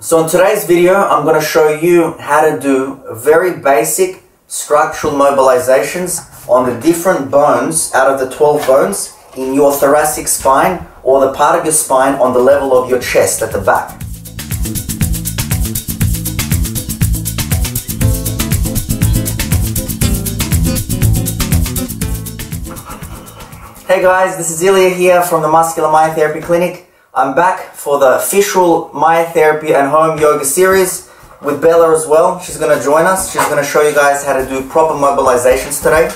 So in today's video, I'm going to show you how to do very basic structural mobilizations on the different bones out of the 12 bones in your thoracic spine or the part of your spine on the level of your chest at the back. Hey guys, this is Ilya here from the Muscular Myotherapy Clinic. I'm back for the official myotherapy and home yoga series with Bella as well. She's going to join us. She's going to show you guys how to do proper mobilizations today.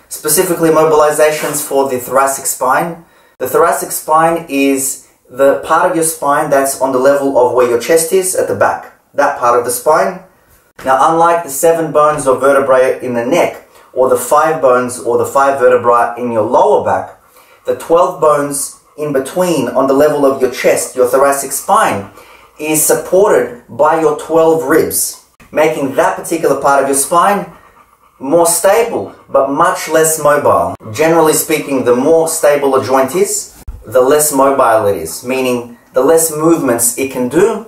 Specifically mobilizations for the thoracic spine. The thoracic spine is the part of your spine that's on the level of where your chest is at the back. That part of the spine. Now, unlike the 7 bones or vertebrae in the neck, or the 5 bones or the 5 vertebrae in your lower back, the 12 bones in between on the level of your chest, your thoracic spine, is supported by your 12 ribs, making that particular part of your spine more stable but much less mobile. Generally speaking, the more stable a joint is, the less mobile it is, meaning the less movements it can do,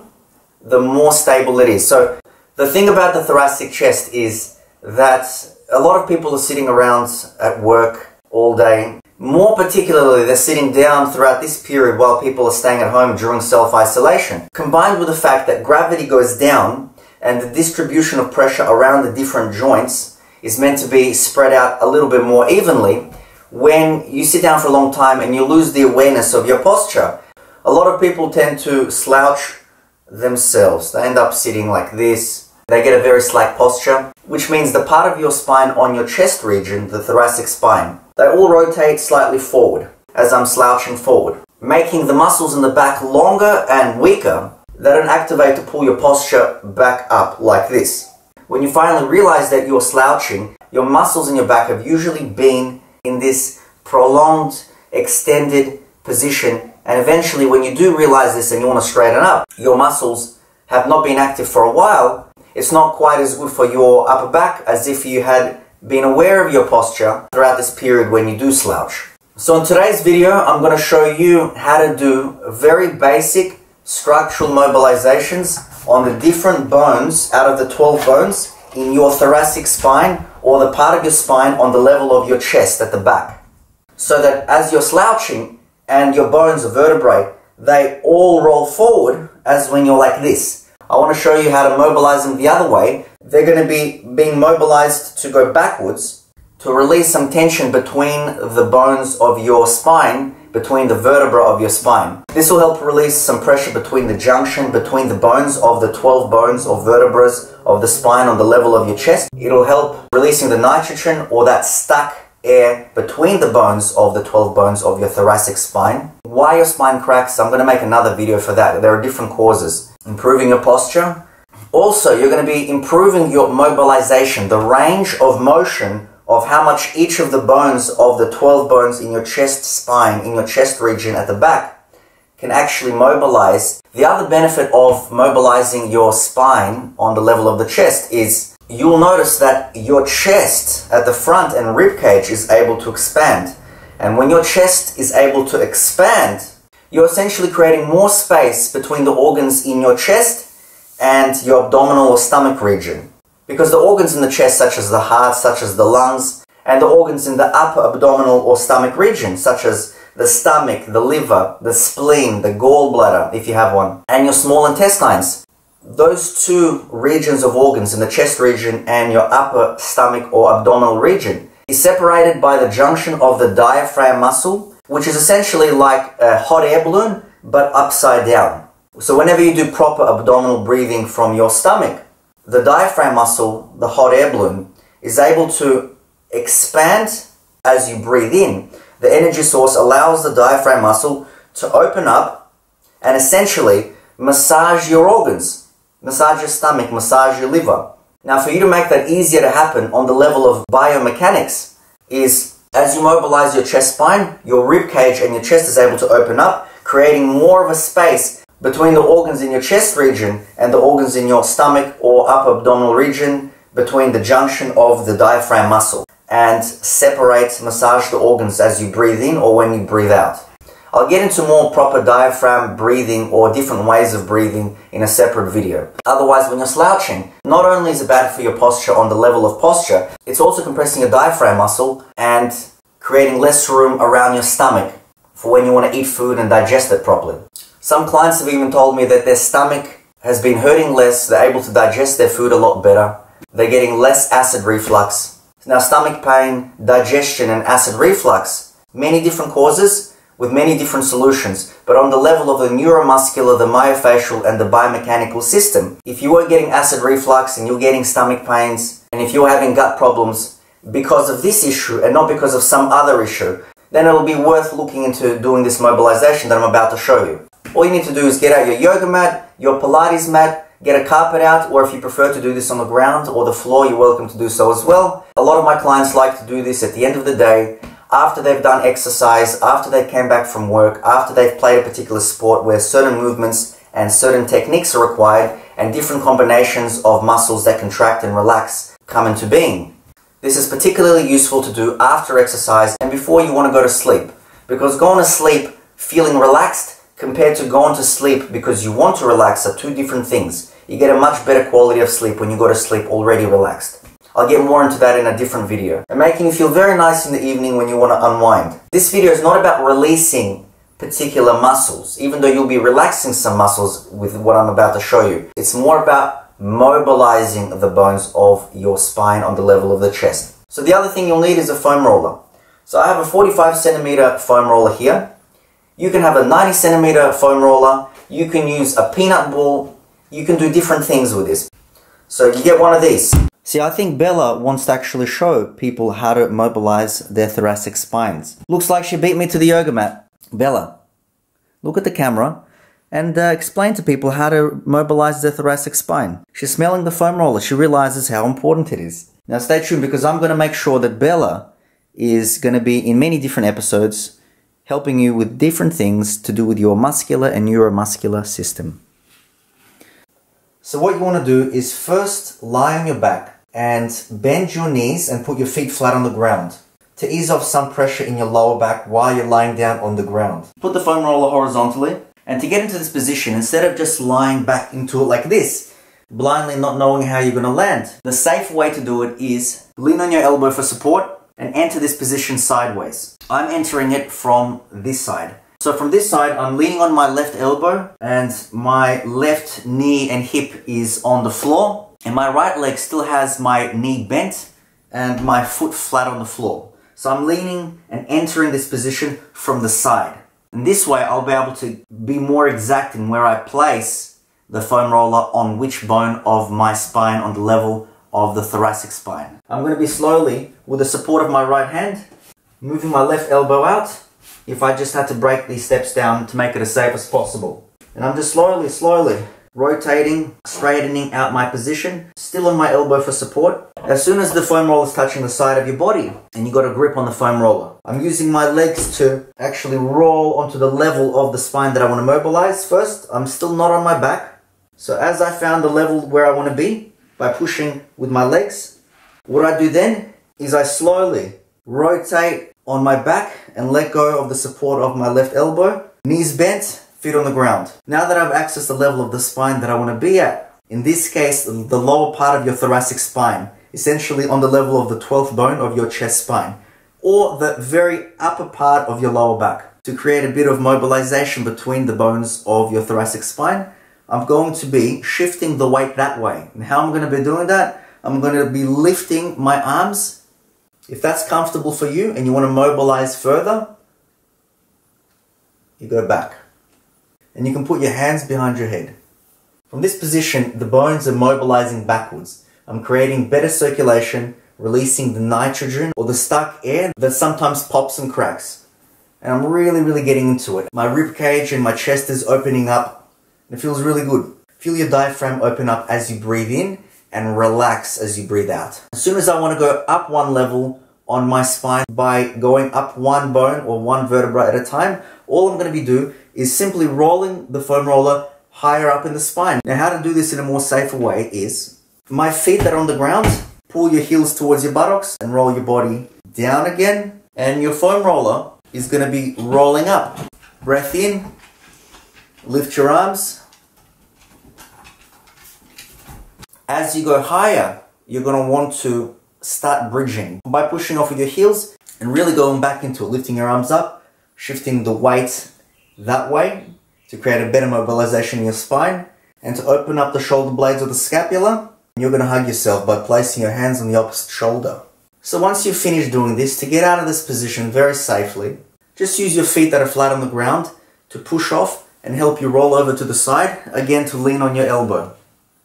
the more stable it is. So the thing about the thoracic chest is that a lot of people are sitting around at work all day. More particularly, they're sitting down throughout this period while people are staying at home during self-isolation. Combined with the fact that gravity goes down and the distribution of pressure around the different joints is meant to be spread out a little bit more evenly, when you sit down for a long time and you lose the awareness of your posture, a lot of people tend to slouch themselves. They end up sitting like this. They get a very slack posture, which means the part of your spine on your chest region, the thoracic spine, they all rotate slightly forward as I'm slouching forward, making the muscles in the back longer and weaker. They don't activate to pull your posture back up like this. When you finally realize that you're slouching, your muscles in your back have usually been in this prolonged, extended position, and eventually when you do realize this and you want to straighten up, your muscles have not been active for a while. It's not quite as good for your upper back as if you had been aware of your posture throughout this period when you do slouch. So in today's video, I'm going to show you how to do very basic structural mobilizations on the different bones out of the 12 bones in your thoracic spine or the part of your spine on the level of your chest at the back. So that as you're slouching and your bones or vertebrae, they all roll forward as when you're like this. I want to show you how to mobilize them the other way. They're going to be being mobilized to go backwards to release some tension between the bones of your spine, between the vertebra of your spine. This will help release some pressure between the junction, between the bones of the 12 bones or vertebrae of the spine on the level of your chest. It'll help releasing the nitrogen or that stuck air between the bones of the 12 bones of your thoracic spine. Why your spine cracks, I'm going to make another video for that. There are different causes. Improving your posture. Also, you're going to be improving your mobilization, the range of motion of how much each of the bones of the 12 bones in your chest spine, in your chest region at the back, can actually mobilize. The other benefit of mobilizing your spine on the level of the chest is you'll notice that your chest at the front and rib cage is able to expand. And when your chest is able to expand, you're essentially creating more space between the organs in your chest and your abdominal or stomach region. Because the organs in the chest, such as the heart, such as the lungs, and the organs in the upper abdominal or stomach region, such as the stomach, the liver, the spleen, the gallbladder, if you have one, and your small intestines. Those 2 regions of organs in the chest region and your upper stomach or abdominal region is separated by the junction of the diaphragm muscle, which is essentially like a hot air balloon, but upside down. So whenever you do proper abdominal breathing from your stomach, the diaphragm muscle, the hot air balloon, is able to expand as you breathe in. The energy source allows the diaphragm muscle to open up and essentially massage your organs, massage your stomach, massage your liver. Now, for you to make that easier to happen on the level of biomechanics is as you mobilize your chest spine, your rib cage and your chest is able to open up, creating more of a space between the organs in your chest region and the organs in your stomach or upper abdominal region, between the junction of the diaphragm muscle, and separate, massage the organs as you breathe in or when you breathe out. I'll get into more proper diaphragm breathing or different ways of breathing in a separate video. Otherwise, when you're slouching, not only is it bad for your posture on the level of posture, it's also compressing your diaphragm muscle and creating less room around your stomach for when you want to eat food and digest it properly. Some clients have even told me that their stomach has been hurting less, they're able to digest their food a lot better, they're getting less acid reflux. Now, stomach pain, digestion and acid reflux, many different causes with many different solutions, but on the level of the neuromuscular, the myofascial and the biomechanical system, if you are getting acid reflux and you're getting stomach pains, and if you're having gut problems because of this issue and not because of some other issue, then it'll be worth looking into doing this mobilization that I'm about to show you. All you need to do is get out your yoga mat, your Pilates mat, get a carpet out, or if you prefer to do this on the ground or the floor, you're welcome to do so as well. A lot of my clients like to do this at the end of the day, after they've done exercise, after they came back from work, after they've played a particular sport where certain movements and certain techniques are required and different combinations of muscles that contract and relax come into being. This is particularly useful to do after exercise and before you want to go to sleep, because going to sleep feeling relaxed compared to going to sleep because you want to relax are two different things. You get a much better quality of sleep when you go to sleep already relaxed. I'll get more into that in a different video. And making you feel very nice in the evening when you want to unwind. This video is not about releasing particular muscles, even though you'll be relaxing some muscles with what I'm about to show you. It's more about mobilizing the bones of your spine on the level of the chest. So the other thing you'll need is a foam roller. So I have a 45 centimeter foam roller here. You can have a 90 centimeter foam roller. You can use a peanut ball. You can do different things with this. So you get one of these. See, I think Bella wants to actually show people how to mobilize their thoracic spines. Looks like she beat me to the yoga mat. Bella, look at the camera and explain to people how to mobilize their thoracic spine. She's smelling the foam roller. She realizes how important it is. Now stay tuned because I'm going to make sure that Bella is going to be in many different episodes helping you with different things to do with your muscular and neuromuscular system. So what you want to do is first lie on your back and bend your knees and put your feet flat on the ground to ease off some pressure in your lower back while you're lying down on the ground. Put the foam roller horizontally, and to get into this position, instead of just lying back into it like this, blindly not knowing how you're going to land, the safe way to do it is lean on your elbow for support and enter this position sideways. I'm entering it from this side. So from this side, I'm leaning on my left elbow and my left knee and hip is on the floor. And my right leg still has my knee bent and my foot flat on the floor. So I'm leaning and entering this position from the side. And this way I'll be able to be more exact in where I place the foam roller on which bone of my spine on the level of the thoracic spine. I'm going to be slowly, with the support of my right hand, moving my left elbow out if I just had to break these steps down to make it as safe as possible. And I'm just slowly rotating, straightening out my position, still on my elbow for support. As soon as the foam roller is touching the side of your body, and you got a grip on the foam roller, I'm using my legs to actually roll onto the level of the spine that I want to mobilize. First, I'm still not on my back. So as I found the level where I want to be, by pushing with my legs, what I do then is I slowly rotate on my back and let go of the support of my left elbow, knees bent, feet on the ground. Now that I've accessed the level of the spine that I want to be at, in this case, the lower part of your thoracic spine, essentially on the level of the 12th bone of your chest spine, or the very upper part of your lower back, to create a bit of mobilization between the bones of your thoracic spine, I'm going to be shifting the weight that way. And how I'm going to be doing that? I'm going to be lifting my arms. If that's comfortable for you and you want to mobilize further, you go back. And you can put your hands behind your head. From this position, the bones are mobilizing backwards. I'm creating better circulation, releasing the nitrogen or the stuck air that sometimes pops and cracks. And I'm really getting into it. My rib cage and my chest is opening up. It feels really good. Feel your diaphragm open up as you breathe in and relax as you breathe out. As soon as I want to go up one level on my spine by going up one bone or one vertebra at a time, all I'm going to be doing is simply rolling the foam roller higher up in the spine. Now, how to do this in a more safer way is my feet that are on the ground, pull your heels towards your buttocks and roll your body down again. And your foam roller is going to be rolling up. Breath in, lift your arms. As you go higher, you're going to want to start bridging by pushing off with your heels and really going back into it, lifting your arms up, shifting the weight that way to create a better mobilization in your spine and to open up the shoulder blades of the scapula. You're going to hug yourself by placing your hands on the opposite shoulder. So once you've finished doing this, to get out of this position very safely, just use your feet that are flat on the ground to push off and help you roll over to the side, again to lean on your elbow.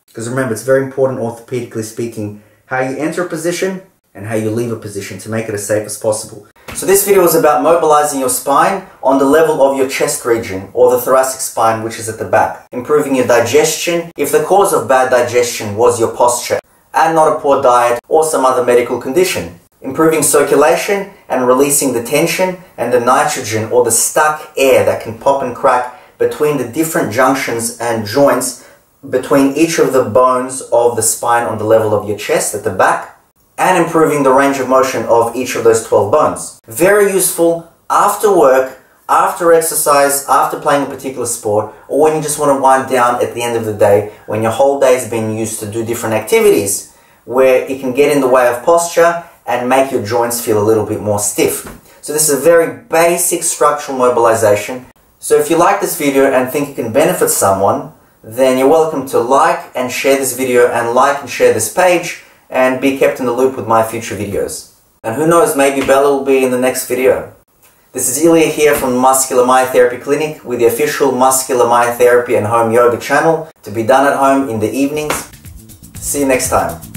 Because remember, it's very important, orthopedically speaking, how you enter a position and how you leave a position to make it as safe as possible. So this video is about mobilizing your spine on the level of your chest region or the thoracic spine, which is at the back. Improving your digestion if the cause of bad digestion was your posture and not a poor diet or some other medical condition. Improving circulation and releasing the tension and the nitrogen or the stuck air that can pop and crack between the different junctions and joints between each of the bones of the spine on the level of your chest at the back, and improving the range of motion of each of those 12 bones. Very useful after work, after exercise, after playing a particular sport, or when you just want to wind down at the end of the day, when your whole day has been used to do different activities, where it can get in the way of posture and make your joints feel a little bit more stiff. So this is a very basic structural mobilization. So if you like this video and think it can benefit someone, then you're welcome to like and share this video and like and share this page and be kept in the loop with my future videos. And who knows, maybe Bella will be in the next video. This is Ilya here from Muscular Myotherapy Clinic with the official Muscular Myotherapy and Home Yoga channel to be done at home in the evenings. See you next time.